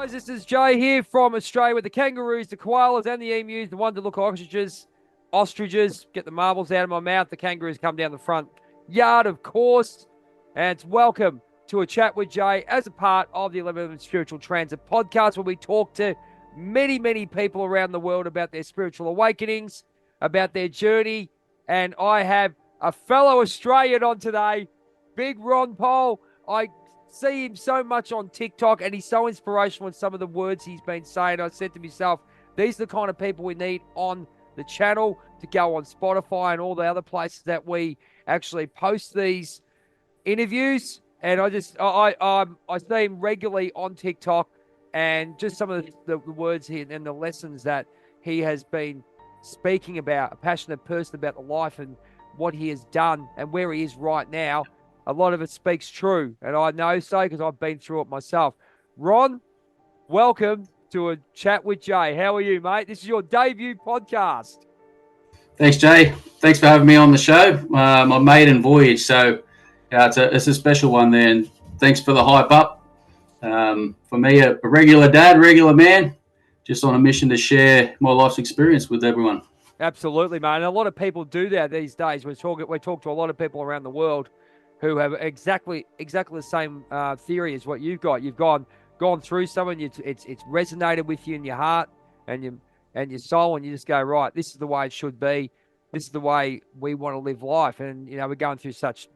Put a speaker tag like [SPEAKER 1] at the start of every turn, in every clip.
[SPEAKER 1] Guys, this is Jay here from Australia with the kangaroos, the koalas, and the emus, the ones that look like ostriches. Get the marbles out of my mouth. The kangaroos come down the front yard, of course. And it's welcome to a chat with Jay as a part of the 11 Spiritual Transit podcast, where we talk to many, many people around the world about their spiritual awakenings, about their journey. And I have a fellow Australian on today, Big Ron Pollaxe. I see him so much on TikTok, and he's so inspirational in some of the words he's been saying. I said to myself, these are the kind of people we need on the channel to go on Spotify and all the other places that we actually post these interviews. And I see him regularly on TikTok, and just some of the words here and the lessons that he has been speaking about, a passionate person about the life and what he has done and where he is right now. A lot of it speaks true, and I know so because I've been through it myself. Ron, welcome to a chat with Jay. How are you, mate? This is your debut podcast.
[SPEAKER 2] Thanks, Jay. Thanks for having me on the show. My maiden voyage, so it's a special one there, and thanks for the hype up. For me, a regular dad, regular man, just on a mission to share my life's experience with everyone.
[SPEAKER 1] Absolutely, mate. And a lot of people do that these days. We talk to a lot of people around the world who have exactly the same theory as what you've got. You've gone through something. It's resonated with you in your heart and your soul, and you just go, right, this is the way it should be. This is the way we want to live life. And we're going through such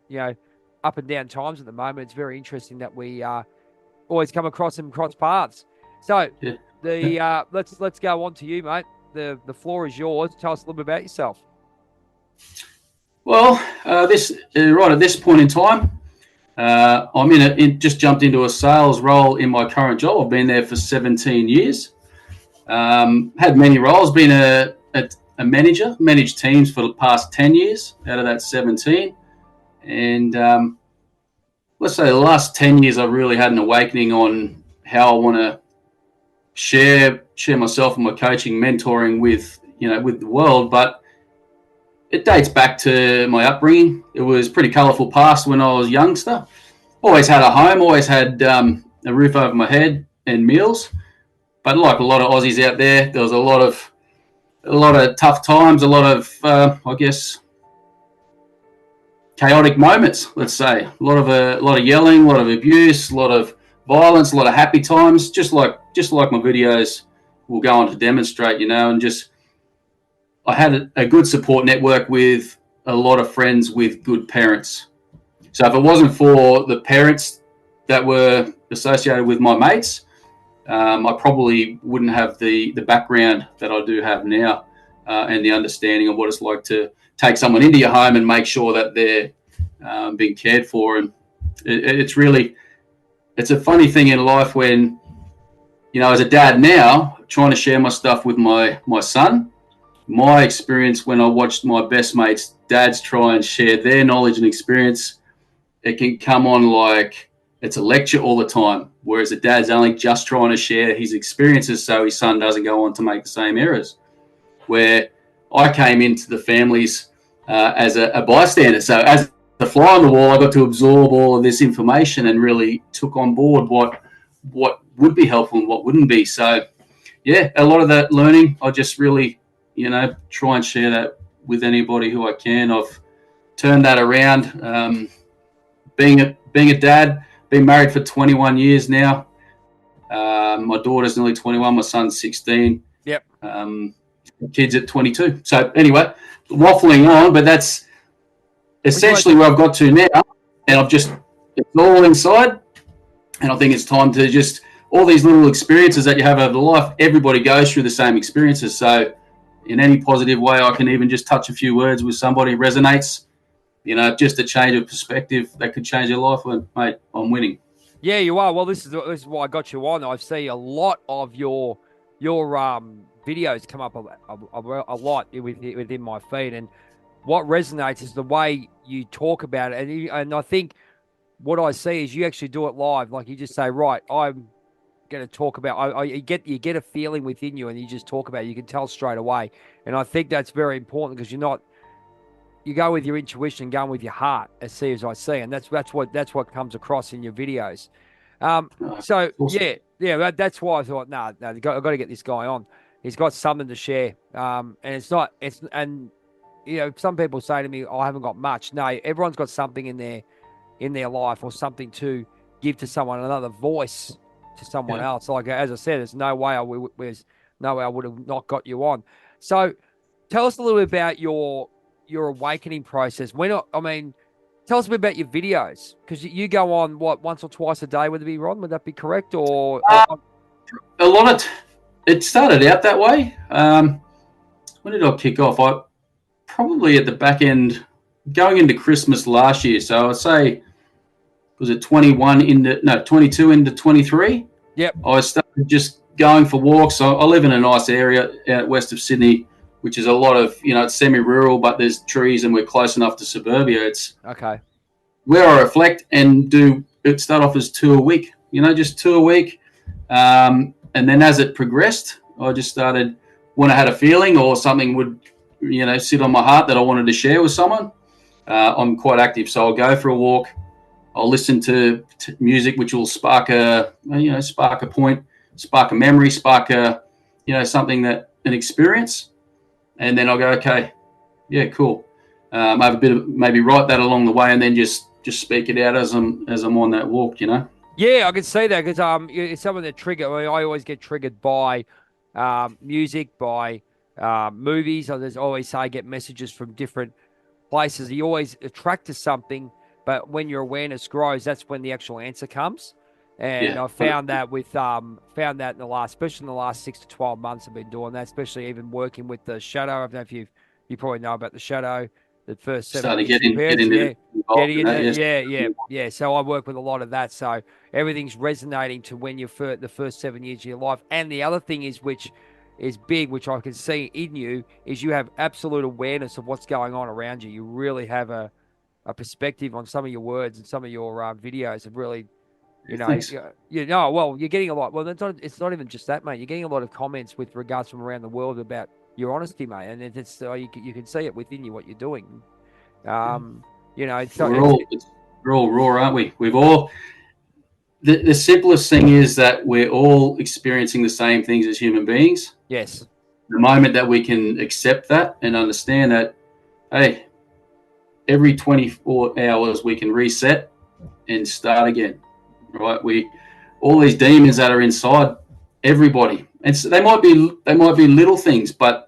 [SPEAKER 1] up and down times at the moment. It's very interesting that we always come across them cross paths. So let's go on to you, mate. The floor is yours. Tell us a little bit about yourself.
[SPEAKER 2] Well, right at this point in time, I'm just jumped into a sales role in my current job. I've been there for 17 years. Had many roles. Been a manager, managed teams for the past 10 years out of that 17. And let's say the last 10 years, I've really had an awakening on how I want to share myself and my coaching, mentoring with the world. But it dates back to my upbringing. It was a pretty colourful past when I was a youngster. Always had a home, always had a roof over my head and meals. But like a lot of Aussies out there, there was a lot of tough times, a lot of chaotic moments. Let's say a lot of yelling, a lot of abuse, a lot of violence, a lot of happy times. Just like my videos will go on to demonstrate, and just. I had a good support network with a lot of friends with good parents. So if it wasn't for the parents that were associated with my mates, I probably wouldn't have the background that I do have now and the understanding of what it's like to take someone into your home and make sure that they're being cared for. And it's a funny thing in life when, as a dad now, trying to share my stuff with my son. My experience when I watched my best mates' dads try and share their knowledge and experience, it can come on like it's a lecture all the time, whereas the dad's only just trying to share his experiences so his son doesn't go on to make the same errors. Where I came into the families as a bystander. So as the fly on the wall, I got to absorb all of this information and really took on board what would be helpful and what wouldn't be. So, yeah, a lot of that learning, I just really try and share that with anybody who I can. I've turned that around. Being a dad, been married for 21 years now. My daughter's nearly 21. My son's 16.
[SPEAKER 1] Yep.
[SPEAKER 2] Kids at 22. So anyway, waffling on, but that's essentially where I've got to now. And it's all inside. And I think it's time to just, all these little experiences that you have over life, everybody goes through the same experiences. So in any positive way, I can even just touch a few words with somebody who resonates, just a change of perspective that could change their life. And, mate, I'm winning.
[SPEAKER 1] Yeah, you are. Well, this is why I got you on. I see a lot of your videos come up a lot within my feed, and what resonates is the way you talk about it. And I think what I see is you actually do it live. Like you just say, right, I'm going to talk about. You get a feeling within you, and you just talk about it. You can tell straight away, and I think that's very important because you go with your intuition, going with your heart, as I see, and that's what comes across in your videos. So
[SPEAKER 2] awesome.
[SPEAKER 1] that's why I thought, I've got to get this guy on. He's got something to share. And some people say to me, I haven't got much. No, everyone's got something in their life or something to give to someone, another voice to someone else. Like, as I said, there's no way I would have not got you on. So tell us a little bit about your awakening process. Tell us a bit about your videos, because you go on once or twice a day. Would it be, Ron? Would that be correct? Or
[SPEAKER 2] A lot of it started out that way. When did I kick off? I probably at the back end, going into Christmas last year. So I'd say, was it 22 into 23?
[SPEAKER 1] Yep.
[SPEAKER 2] I started just going for walks. I live in a nice area out west of Sydney, which is a lot of, it's semi-rural, but there's trees and we're close enough to suburbia. It's
[SPEAKER 1] okay.
[SPEAKER 2] Where I reflect and start off as 2 a week, just 2 a week. And then as it progressed, I just started, when I had a feeling or something would, sit on my heart that I wanted to share with someone. I'm quite active, so I'll go for a walk. I'll listen to music, which will spark a point, spark a memory, spark something an experience. And then I'll go, okay, yeah, cool. I have a bit of, maybe write that along the way, and then just speak it out as I'm on that walk.
[SPEAKER 1] Yeah, I can see that, because it's something that I always get triggered by music, by movies. I always say I get messages from different places. You always attract to something, but when your awareness grows, that's when the actual answer comes. And I found that in the last, especially in the last 6 to 12 months, I've been doing that, especially even working with the shadow. I don't know if you probably know about the shadow. The first 7 years. So I work with a lot of that. So everything's resonating to when you're the first 7 years of your life. And the other thing is, which is big, which I can see in you, is you have absolute awareness of what's going on around you. You really have a perspective on some of your words and some of your videos, and really, you're getting a lot. Well, it's not even just that, mate. You're getting a lot of comments with regards from around the world about your honesty, mate, and it's you can see it within you what you're doing. We're
[SPEAKER 2] all raw, aren't we? We've all. The simplest thing is that we're all experiencing the same things as human beings.
[SPEAKER 1] Yes.
[SPEAKER 2] The moment that we can accept that and understand that, hey, every 24 hours we can reset and start again, right? All these demons that are inside everybody, and so they might be little things, but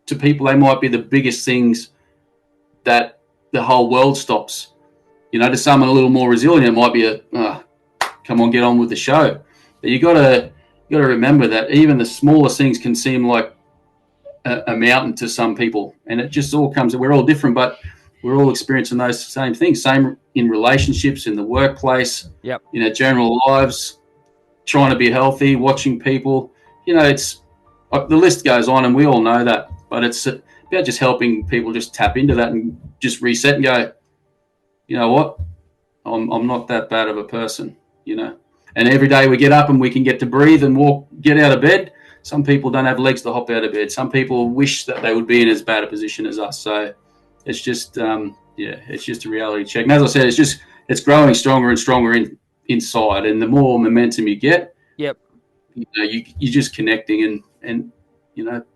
[SPEAKER 2] to people they might be the biggest things that the whole world stops. To someone a little more resilient, it might be come on, get on with the show. But you got to remember that even the smallest things can seem like a mountain to some people, and it just all comes. We're all different, but we're all experiencing those same things. Same in relationships, in the workplace, general lives, trying to be healthy, watching people. It's the list goes on, and we all know that. But it's about just helping people just tap into that and just reset and go, you know what, I'm not that bad of a person, And every day we get up and we can get to breathe and get out of bed. Some people don't have legs to hop out of bed. Some people wish that they would be in as bad a position as us. So it's just, it's just a reality check. And as I said, it's growing stronger and stronger inside. And the more momentum you get,
[SPEAKER 1] yep,
[SPEAKER 2] you're just connecting and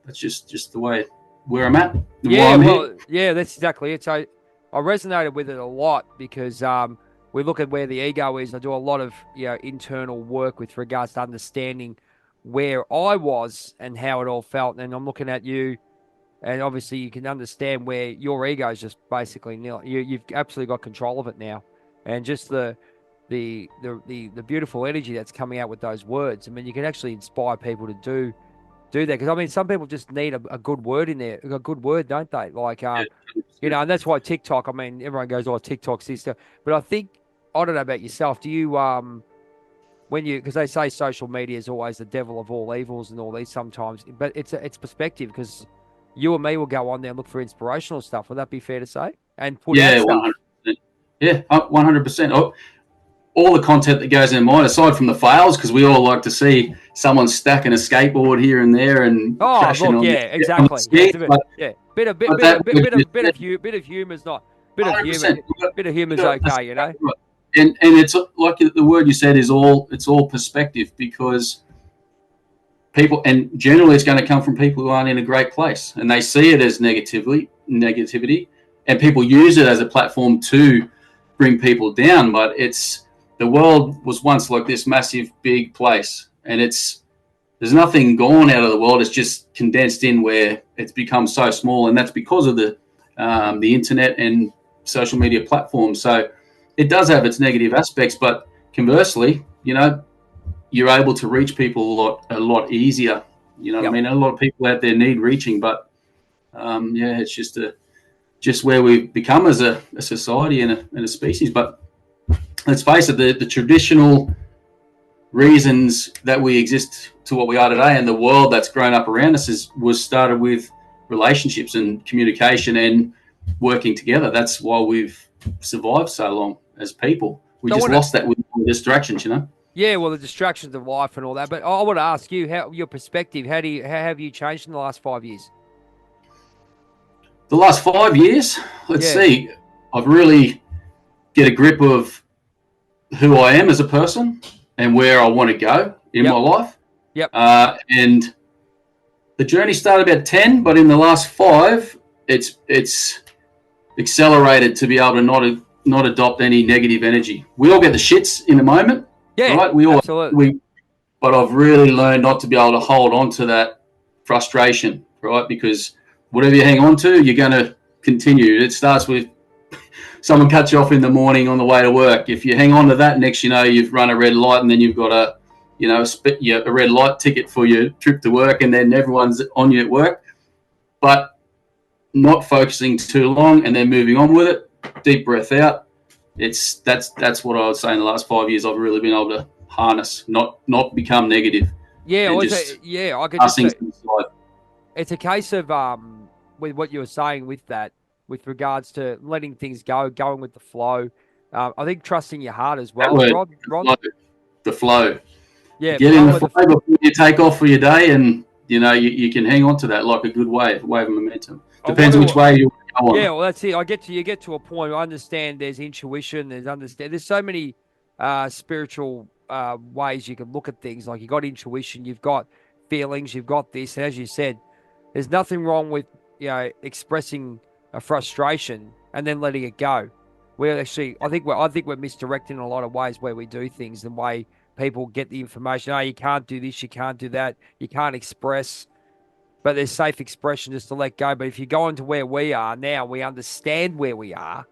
[SPEAKER 2] that's just the way where I'm at.
[SPEAKER 1] That's exactly it. So I resonated with it a lot because we look at where the ego is. I do a lot of internal work with regards to understanding where I was and how it all felt. And I'm looking at you, and obviously you can understand where your ego is just basically nil. You've absolutely got control of it now, and just the beautiful energy that's coming out with those words. I mean, you can actually inspire people to do that, because some people just need a good word in there, a good word, don't they? Like and that's why TikTok. I mean, everyone goes, "Oh, TikTok's this stuff," but I don't know about yourself. Do you because they say social media is always the devil of all evils and all these sometimes, but it's perspective, because you and me will go on there and look for inspirational stuff. Would that be fair to say? And put out stuff.
[SPEAKER 2] 100%. Yeah, 100%. All the content that goes in mine, aside from the fails, because we all like to see someone stacking a skateboard here and there and crashing on
[SPEAKER 1] exactly. Bit of humor's not. Bit of humor's okay,
[SPEAKER 2] and it's like the word you said is it's all perspective, because people, and generally it's going to come from people who aren't in a great place, and they see it as negativity, and people use it as a platform to bring people down. But the world was once like this massive big place, and there's nothing gone out of the world. It's just condensed in where it's become so small, and that's because of the internet and social media platforms. So it does have its negative aspects, but conversely, you're able to reach people a lot easier. You know what I mean? A lot of people out there need reaching, but it's just where we've become as a society and a species. But let's face it, the traditional reasons that we exist to what we are today, and the world that's grown up around us was started with relationships and communication and working together. That's why we've survived so long as people. We just lost that with the distractions,
[SPEAKER 1] Yeah, well, the distractions of life and all that. But I want to ask you, your perspective. How have you changed in the last 5 years?
[SPEAKER 2] The last 5 years, let's see. I've really get a grip of who I am as a person and where I want to go in my life.
[SPEAKER 1] Yep.
[SPEAKER 2] And the journey started about 10, but in the last 5, it's accelerated to be able to not adopt any negative energy. We all get the shits in a moment.
[SPEAKER 1] Yeah,
[SPEAKER 2] right? We all
[SPEAKER 1] absolutely.
[SPEAKER 2] But I've really learned not to be able to hold on to that frustration, right? Because whatever you hang on to, you're going to continue. It starts with someone cuts you off in the morning on the way to work. If you hang on to that, next you've run a red light, and then you've got a red light ticket for your trip to work, and then everyone's on you at work. But not focusing too long and then moving on with it. Deep breath out. That's what I would say in the last 5 years. I've really been able to harness, not become negative.
[SPEAKER 1] Yeah, I could just say, it's a case of with what you were saying with that, with regards to letting things go, going with the flow. I think trusting your heart as well. Ron?
[SPEAKER 2] The flow.
[SPEAKER 1] Yeah,
[SPEAKER 2] get in the flow before you take off for your day, and you can hang on to that like a good wave of momentum. Depends which way you go on.
[SPEAKER 1] Yeah, well, that's it. You get to a point. I understand there's intuition. There's so many spiritual ways you can look at things. Like, you got intuition, you've got feelings, you've got this. And as you said, there's nothing wrong with expressing a frustration and then letting it go. I think we're misdirecting in a lot of ways where we do things, the way people get the information. Oh, you can't do this, you can't do that, you can't express. But there's safe expression just to let go. But if you go into where we are now, we understand where we are,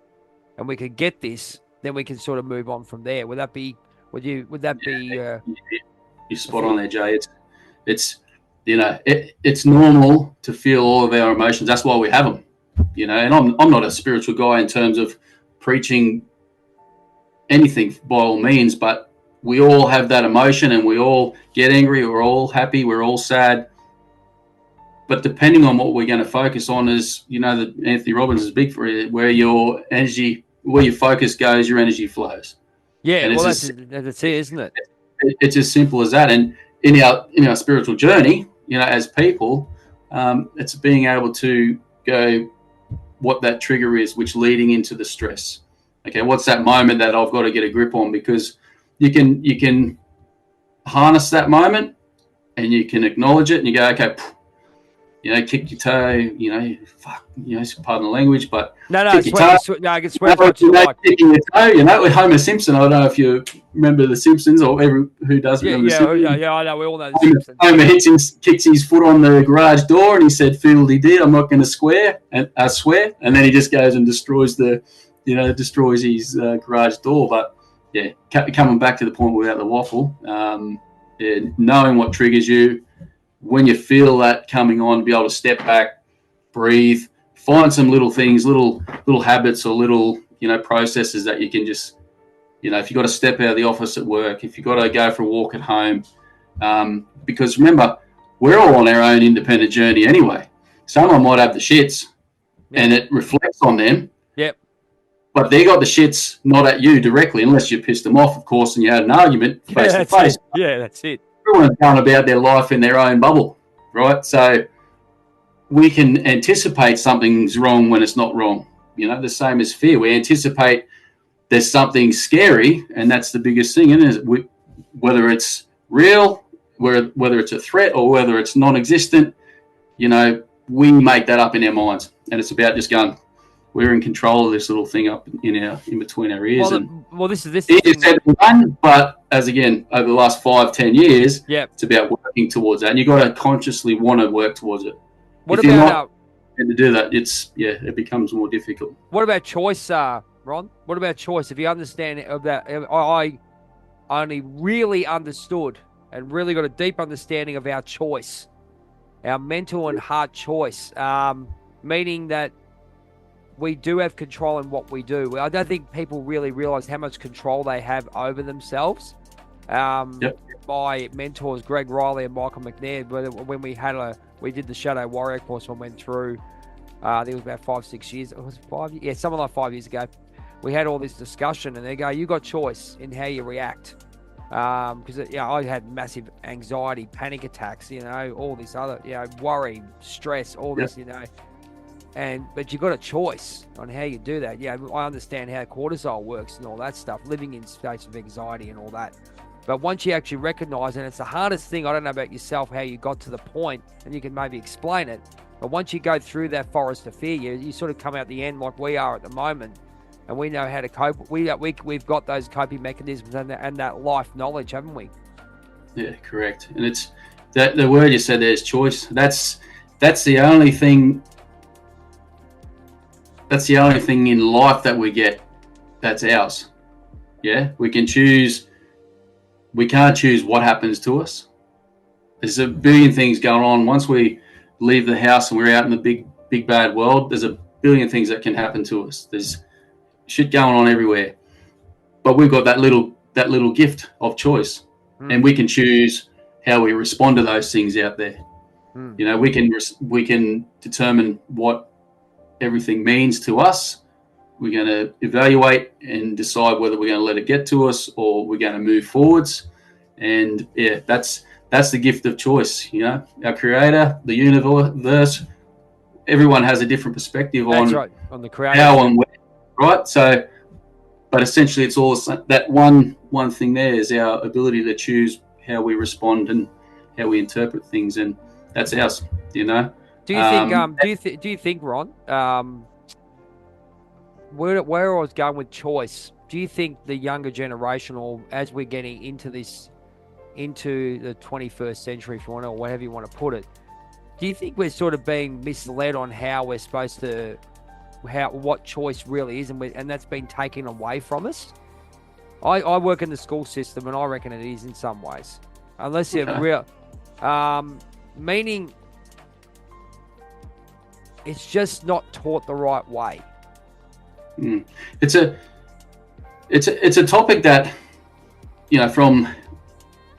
[SPEAKER 1] and we can get this, then we can sort of move on from there. Would that be? You're
[SPEAKER 2] spot on there, Jay. It's normal to feel all of our emotions. That's why we have them. And I'm not a spiritual guy in terms of preaching anything by all means, but we all have that emotion, and we all get angry. We're all happy. We're all sad. But depending on what we're going to focus on is, that Anthony Robbins is big for it, where your energy, where your focus goes, your energy flows.
[SPEAKER 1] Yeah, and that's it, isn't it?
[SPEAKER 2] It's as simple as that. And in our spiritual journey, as people, it's being able to go what that trigger is, which leading into the stress. Okay, what's that moment that I've got to get a grip on? Because you can harness that moment, and you can acknowledge it, and you go, okay, kick your toe, pardon the language, but
[SPEAKER 1] I can swear what you like.
[SPEAKER 2] Kicking your toe, with Homer Simpson. I don't know if you remember The Simpsons, or who doesn't remember The Simpsons.
[SPEAKER 1] Yeah, I know, we all know The Simpsons.
[SPEAKER 2] Homer kicks his foot on the garage door, and he said, "Fiddle-dee-dee, I'm not going to swear," and then he just goes and destroys his garage door. But yeah, coming back to the point without the waffle, knowing what triggers you. When you feel that coming on, be able to step back, breathe, find some little things, little habits, or little processes that you can just, if you've got to step out of the office at work, if you've got to go for a walk at home, because remember, we're all on our own independent journey anyway. Someone might have the shits, and it reflects on them.
[SPEAKER 1] Yep.
[SPEAKER 2] But they got the shits not at you directly, unless you pissed them off, of course, and you had an argument face to face.
[SPEAKER 1] Yeah, that's it.
[SPEAKER 2] Everyone's going about their life in their own bubble, right? So we can anticipate something's wrong when it's not wrong. The same as fear. We anticipate there's something scary, and that's the biggest thing, isn't it? Whether it's real, whether it's a threat or whether it's non-existent, we make that up in our minds, and it's about just going, we're in control of this little thing up in between our ears.
[SPEAKER 1] Well, this is
[SPEAKER 2] easier said than done, but as again, over the last 5-10 years, it's about working towards that, and you got to consciously want to work towards it. If you're not to do that, it becomes more difficult.
[SPEAKER 1] What about choice, Ron? What about choice? If you understand of that, I only really understood and really got a deep understanding of our choice, our mental and heart choice, meaning that we do have control in what we do. I don't think people really realize how much control they have over themselves. My mentors, Greg Riley and Michael McNair, when we did the Shadow Warrior course, when we went through, I think it was about 5-6 years. It was 5 years? Yeah, something like 5 years ago. We had all this discussion, and they go, you got choice in how you react. Because I had massive anxiety, panic attacks, all this other, worry, stress, all this, but you got a choice on how you do that. I understand how cortisol works and all that stuff, living in states of anxiety and all that. But once you actually recognize, and it's the hardest thing, I don't know about yourself, how you got to the point, and you can maybe explain it, but once you go through that forest of fear, you sort of come out the end like we are at the moment, and we know how to cope. We've got those coping mechanisms and that life knowledge, haven't we?
[SPEAKER 2] Yeah, correct. And it's that the word you said there is choice. That's the only thing. That's the only thing in life that we get that's ours. Yeah, we can choose. We can't choose what happens to us. There's a billion things going on. Once we leave the house and we're out in the big bad world, there's a billion things that can happen to us. There's shit going on everywhere, but we've got that little gift of choice, and we can choose how we respond to those things out there. We can determine what everything means to us. We're going to evaluate and decide whether we're going to let it get to us or we're going to move forwards. And that's the gift of choice. Our creator, the universe, everyone has a different perspective on
[SPEAKER 1] the creator,
[SPEAKER 2] how and where. Right, so, but essentially, it's all that one thing. There is our ability to choose how we respond and how we interpret things, and that's ours.
[SPEAKER 1] Do you think? Do you think, Ron? Where I was going with choice. Do you think the younger generation, or as we're getting into the 21st century, if you want to, or whatever you want to put it, do you think we're sort of being misled on how we're supposed to? What choice really is, and that's been taken away from us? I work in the school system, and I reckon it is in some ways, unless you're real. Meaning, it's just not taught the right way.
[SPEAKER 2] It's a topic that from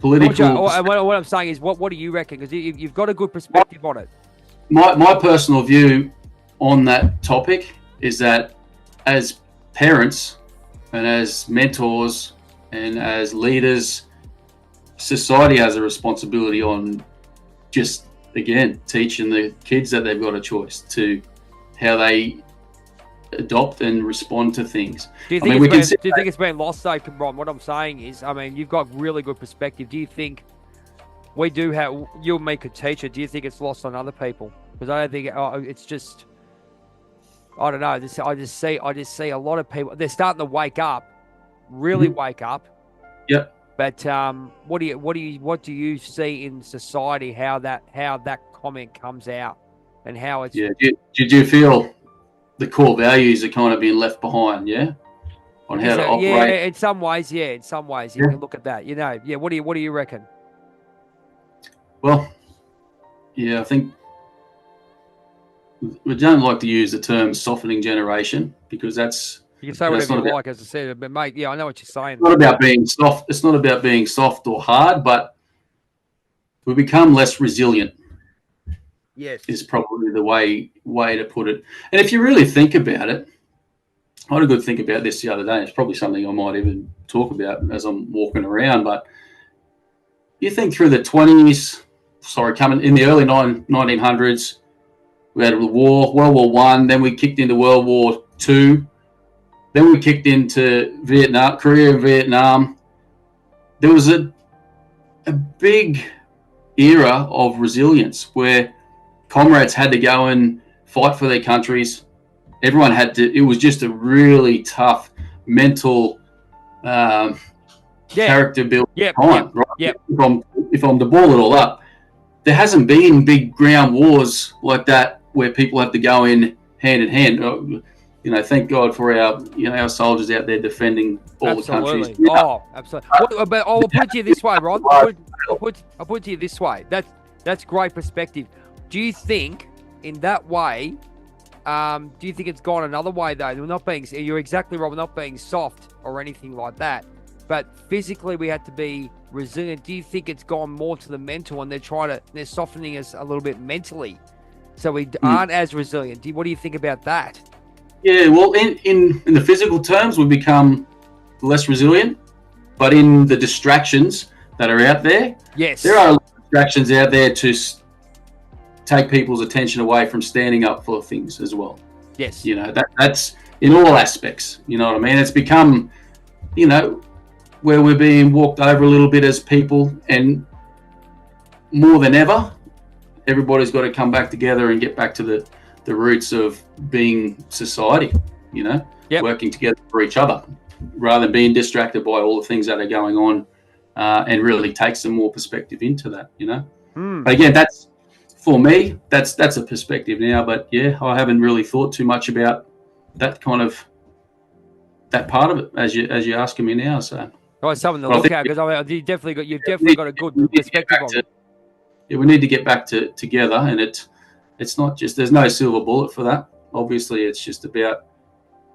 [SPEAKER 2] political.
[SPEAKER 1] What I'm saying is, what do you reckon? Because you've got a good perspective on it.
[SPEAKER 2] My personal view on that topic is that as parents and as mentors and as leaders, society has a responsibility on just, again, teaching the kids that they've got a choice to how they adopt and respond to things.
[SPEAKER 1] Do you think it's been lost though, Ron? What I'm saying is, you've got really good perspective. Do you think we do have, you and me could teach it, do you think it's lost on other people? Because I don't think it's just, I don't know. I just see a lot of people. They're starting to wake up, really wake up.
[SPEAKER 2] Yep.
[SPEAKER 1] But what do you see in society? How that comment comes out, and how it's.
[SPEAKER 2] Yeah. Did you feel the core values are kind of being left behind? Yeah. On how to operate.
[SPEAKER 1] Yeah, in some ways. Yeah, in some ways, you can look at that. Yeah. What do you reckon?
[SPEAKER 2] Well, yeah, I think. We don't like to use the term softening generation because that's.
[SPEAKER 1] You can say whatever you like, as I said, but mate, I know what you're saying.
[SPEAKER 2] It's not about being soft. It's not about being soft or hard, but we become less resilient.
[SPEAKER 1] Yes,
[SPEAKER 2] is probably the way to put it. And if you really think about it, I had a good think about this the other day. It's probably something I might even talk about as I'm walking around. But you think through the 20s, coming in the early 1900s. We had World War I, then we kicked into World War II. Then we kicked into Vietnam, Korea and Vietnam. There was a big era of resilience where comrades had to go and fight for their countries. Everyone had to. It was just a really tough mental character building time. Right? If I'm to boil it all up, there hasn't been big ground wars like that where people have to go in hand. Thank God for our soldiers out there defending all the countries.
[SPEAKER 1] Oh, absolutely. But I'll put it to you this way, Ron. I'll put it to you this way. That's great perspective. Do you think in that way? Do you think it's gone another way though? You're exactly right. We're not being soft or anything like that. But physically, we had to be resilient. Do you think it's gone more to the mental, and they're softening us a little bit mentally, so we aren't as resilient? What do you think about that?
[SPEAKER 2] Yeah, well, in the physical terms, we've become less resilient, but in the distractions that are out there,
[SPEAKER 1] yes,
[SPEAKER 2] there are distractions out there to take people's attention away from standing up for things as well.
[SPEAKER 1] Yes,
[SPEAKER 2] that's in all aspects. You know what I mean? It's become, where we're being walked over a little bit as people, and more than ever, everybody's got to come back together and get back to the roots of being society, working together for each other rather than being distracted by all the things that are going on, and really take some more perspective into that, But again, that's, for me, that's a perspective now, but yeah, I haven't really thought too much about that part of it as you're asking me now. So
[SPEAKER 1] it's something to look at, because you've definitely got a good perspective on it.
[SPEAKER 2] Yeah, we need to get back together, and it's not just, there's no silver bullet for that. Obviously, it's just about,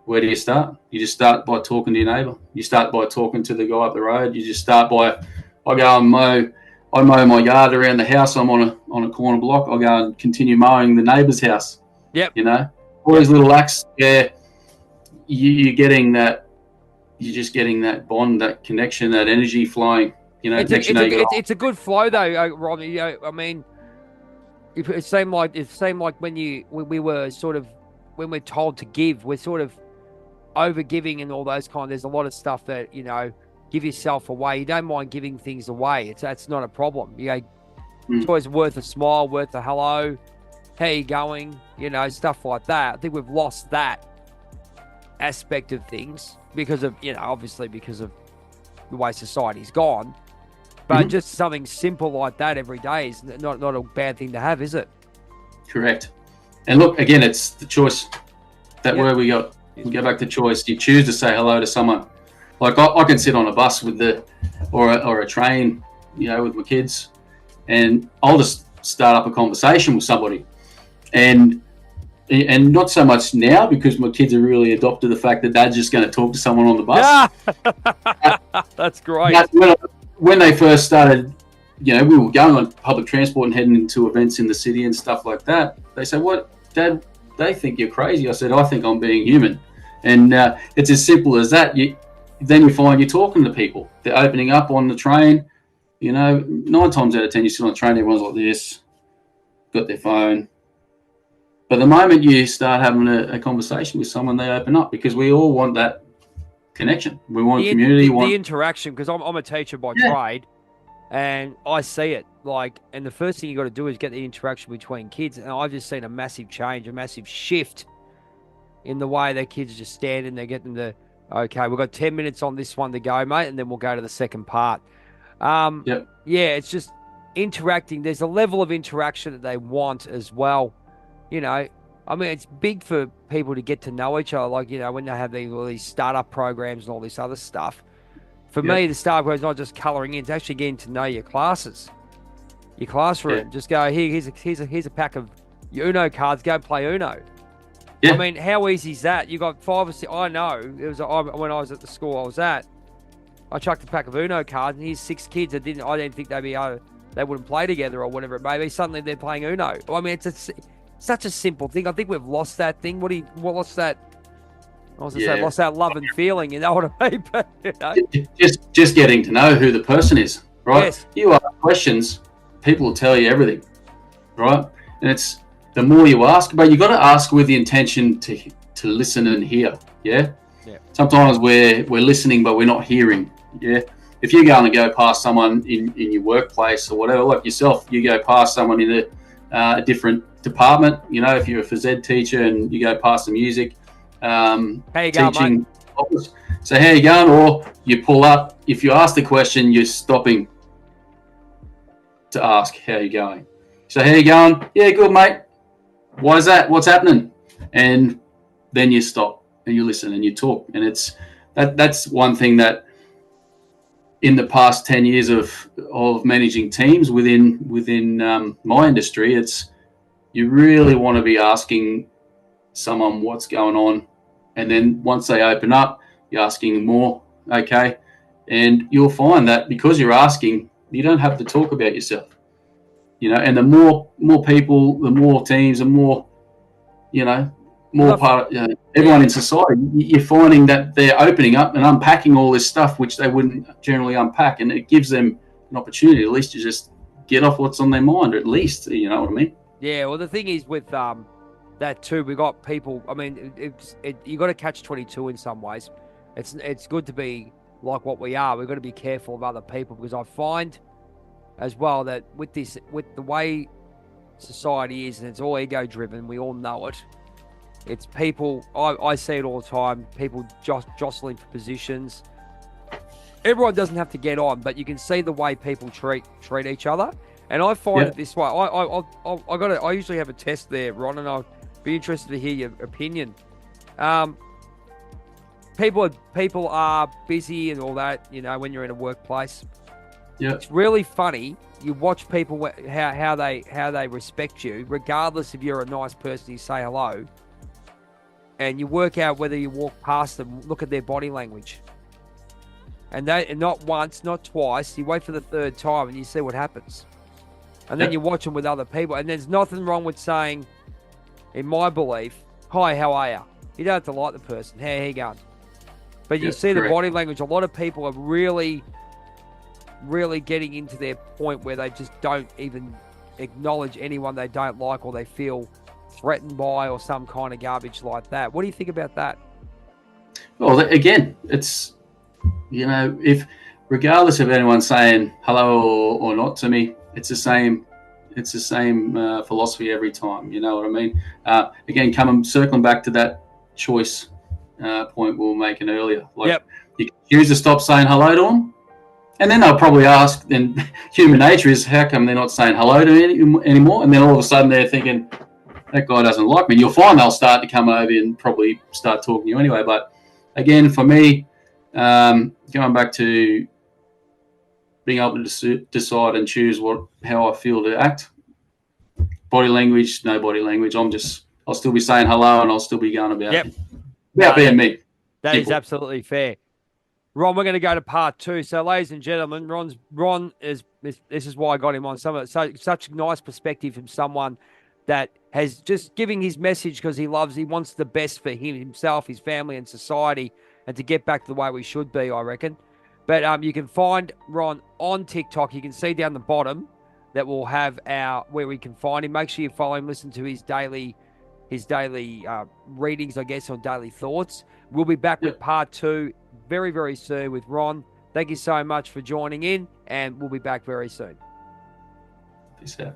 [SPEAKER 2] where do you start? You just start by talking to your neighbour. You start by talking to the guy up the road. You just start by, I go and mow my yard around the house. I'm on a corner block. I go and continue mowing the neighbour's house.
[SPEAKER 1] Yep.
[SPEAKER 2] All these little acts where you're getting that, you're just getting that bond, that connection, that energy flowing.
[SPEAKER 1] It's a good flow though, Ron. I mean, it seemed like when we were sort of, when we're told to give, we're sort of over giving and all those kind. There's a lot of stuff that give yourself away. You don't mind giving things away. That's not a problem. It's always worth a smile, worth a hello. How you going? Stuff like that. I think we've lost that aspect of things because of obviously because of the way society's gone. But just something simple like that every day is not a bad thing to have, is it?
[SPEAKER 2] Correct. And look, again, it's the choice. That word we go back to choice. You choose to say hello to someone. Like I can sit on a bus or a train, with my kids, and I'll just start up a conversation with somebody, and not so much now because my kids have really adopted the fact that Dad's just going to talk to someone on the bus.
[SPEAKER 1] That's great.
[SPEAKER 2] When they first started, we were going on public transport and heading into events in the city and stuff like that. They say, "What, Dad? They think you're crazy." I said, "I think I'm being human," and it's as simple as that. Then you find you're talking to people. They're opening up on the train. 9 times out of 10, you sit on the train, everyone's like this, got their phone. But the moment you start having a conversation with someone, they open up, because we all want that connection. We want community.
[SPEAKER 1] The interaction, because I'm a teacher by trade, and I see it. And the first thing you got to do is get the interaction between kids. And I've just seen a massive change, a massive shift in the way that kids are just standing. They're getting okay, we've got 10 minutes on this one to go, mate, and then we'll go to the second part. Yeah, it's just interacting. There's a level of interaction that they want as well. It's big for people to get to know each other. When they have all these startup programs and all this other stuff. For me, the startup program is not just colouring in; it's actually getting to know your classes, your classroom. Yeah. Just go, here's a pack of Uno cards. Go play Uno. Yeah. I mean, how easy is that? You got 5 or 6. I know it was when I was at the school I was at. I chucked a pack of Uno cards, and here's 6 kids that I didn't think they wouldn't play together or whatever it may be. Suddenly they're playing Uno. I mean, it's such a simple thing. I think we've lost that thing. Lost that? I was going to say, lost that love and feeling. You know what I mean? But,
[SPEAKER 2] just getting to know who the person is, right? Yes. You ask questions, people will tell you everything, right? And it's the more you ask, but you got to ask with the intention to listen and hear. Yeah. Sometimes we're listening, but we're not hearing. Yeah. If you're going to go past someone in your workplace or whatever, like yourself, you go past someone in a different department. You know, if you're a phys ed teacher and you go past the music
[SPEAKER 1] How you going,
[SPEAKER 2] teaching
[SPEAKER 1] mate?
[SPEAKER 2] office, so how you going? Or you pull up. If you ask the question, you're stopping to ask how you going. So how you going? Yeah, good, mate. Why is that? What's happening? And then you stop and you listen and you talk. And it's that's one thing that in the past 10 years of managing teams within my industry, it's you really want to be asking someone what's going on, and then once they open up, you're asking more. Okay, and you'll find that because you're asking, you don't have to talk about yourself. You know, and the more people, the more teams, the more everyone in society, you're finding that they're opening up and unpacking all this stuff which they wouldn't generally unpack, and it gives them an opportunity at least to just get off what's on their mind, or at least, you know what I mean?
[SPEAKER 1] Yeah, well, the thing is with that too, we got people. I mean, you got to catch 22 in some ways. It's good to be like what we are. We've got to be careful of other people, because I find as well that with the way society is, and it's all ego driven, we all know it. It's people, I see it all the time, people jostling for positions. Everyone doesn't have to get on, but you can see the way people treat each other. And I find it this way. I usually have a test there, Ron, and I'll be interested to hear your opinion. People are busy and all that, you know, when you're in a workplace.
[SPEAKER 2] Yeah.
[SPEAKER 1] It's really funny. You watch people how they respect you, regardless if you're a nice person, you say hello, and you work out whether you walk past them, look at their body language. And not once, not twice, you wait for the third time and you see what happens. And then you watch them with other people. And there's nothing wrong with saying, in my belief, hi, how are you? You don't have to like the person. How you going? But you see the body language. A lot of people are really, really getting into their point where they just don't even acknowledge anyone they don't like or they feel threatened by, or some kind of garbage like that. What do you think about that?
[SPEAKER 2] Well, again, it's, you know, if regardless of anyone saying hello or not to me, it's the same philosophy every time. You know what I mean? Again, circling back to that choice point we were making earlier. Like, you can choose to stop saying hello to them, and then they'll probably ask. Then human nature is, how come they're not saying hello to me anymore? And then all of a sudden they're thinking, that guy doesn't like me. And you'll find they'll start to come over and probably start talking to you anyway. But again, for me, going back to being able to decide and choose how I feel to act. Body language, no body language. I'll still be saying hello, and I'll still be going about being me.
[SPEAKER 1] That is absolutely fair. Ron, we're going to go to part 2. So, ladies and gentlemen, Ron is this is why I got him on. Such nice perspective from someone that has just giving his message because he wants the best for himself, his family, and society, and to get back to the way we should be, I reckon. But you can find Ron on TikTok. You can see down the bottom that we'll have where we can find him. Make sure you follow him, listen to his daily readings, I guess, or daily thoughts. We'll be back with part 2 very, very soon with Ron. Thank you so much for joining in, and we'll be back very soon.
[SPEAKER 2] Peace out.